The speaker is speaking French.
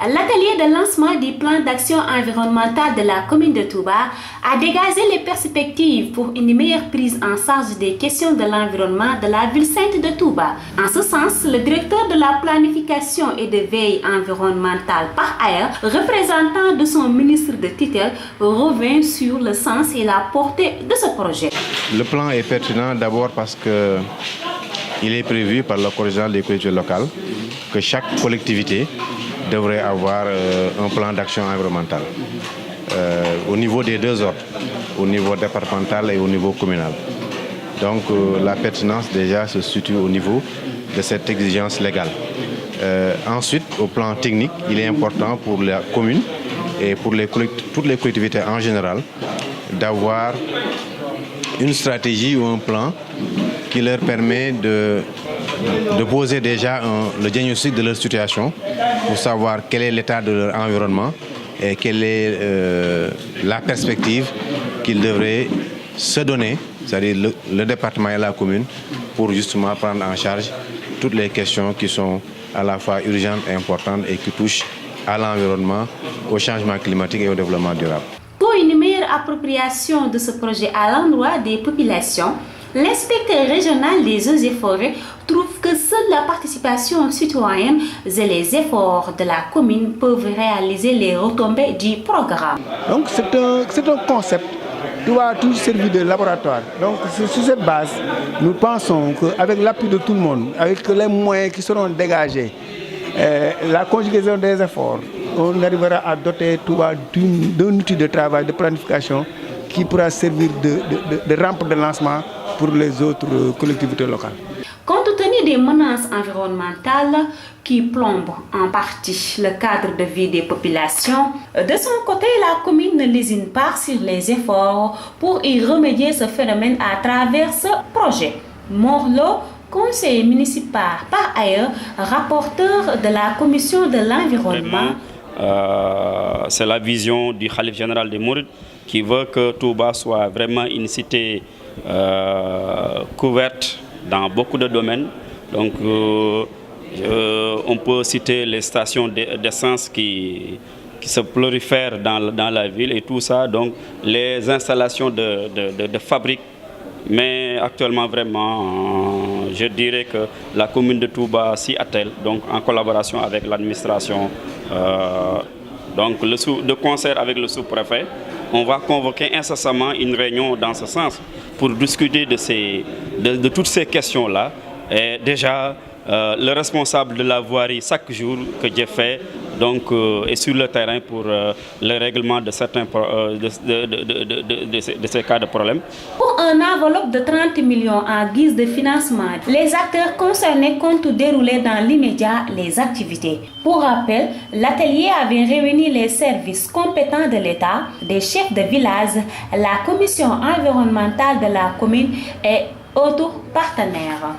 L'atelier de lancement du plan d'action environnementale de la commune de Touba a dégagé les perspectives pour une meilleure prise en charge des questions de l'environnement de la ville sainte de Touba. En ce sens, le directeur de la planification et de veille environnementale par ailleurs, représentant de son ministre de tutelle, revient sur le sens et la portée de ce projet. Le plan est pertinent d'abord parce que il est prévu par le Code général des collectivités locales que chaque collectivité devrait avoir un plan d'action environnementale au niveau des deux ordres, au niveau départemental et au niveau communal. Donc la pertinence déjà se situe au niveau de cette exigence légale. Ensuite, au plan technique, il est important pour la commune et pour toutes les collectivités en général d'avoir une stratégie ou un plan qui leur permet de poser déjà le diagnostic de leur situation pour savoir quel est l'état de leur environnement et quelle est la perspective qu'ils devraient se donner, c'est-à-dire le département et la commune, pour justement prendre en charge toutes les questions qui sont à la fois urgentes et importantes et qui touchent à l'environnement, au changement climatique et au développement durable. Pour une meilleure appropriation de ce projet à l'endroit des populations, l'inspecteur régional des eaux et forêts trouve que seule la participation citoyenne et les efforts de la commune peuvent réaliser les retombées du programme. Donc c'est un concept qui va toujours servir de laboratoire. Donc sur cette base, nous pensons qu'avec l'appui de tout le monde, avec les moyens qui seront dégagés, la conjugaison des efforts, on arrivera à doter Touba d'un outil de travail, de planification qui pourra servir de rampe de lancement pour les autres collectivités locales. Compte tenu des menaces environnementales qui plombent en partie le cadre de vie des populations, de son côté, la commune ne lésine pas sur les efforts pour y remédier ce phénomène à travers ce projet. Morlo, conseiller municipal par ailleurs, rapporteur de la commission de l'environnement. C'est la vision du Khalife général des Mourides qui veut que Touba soit vraiment une cité couverte dans beaucoup de domaines. Donc on peut citer les stations d'essence qui se prolifèrent dans la ville et tout ça, donc les installations de fabriques. Mais actuellement, vraiment, je dirais que la commune de Touba s'y attelle, donc en collaboration avec l'administration, donc de concert avec le sous-préfet. On va convoquer incessamment une réunion dans ce sens pour discuter de toutes ces questions-là. Et déjà, le responsable de la voirie, chaque jour que j'ai fait, donc, est sur le terrain pour le règlement de certains de ces cas de problème. Pour un enveloppe de 30 millions en guise de financement, les acteurs concernés comptent dérouler dans l'immédiat les activités. Pour rappel, l'atelier avait réuni les services compétents de l'État, des chefs de village, la commission environnementale de la commune et autres partenaires.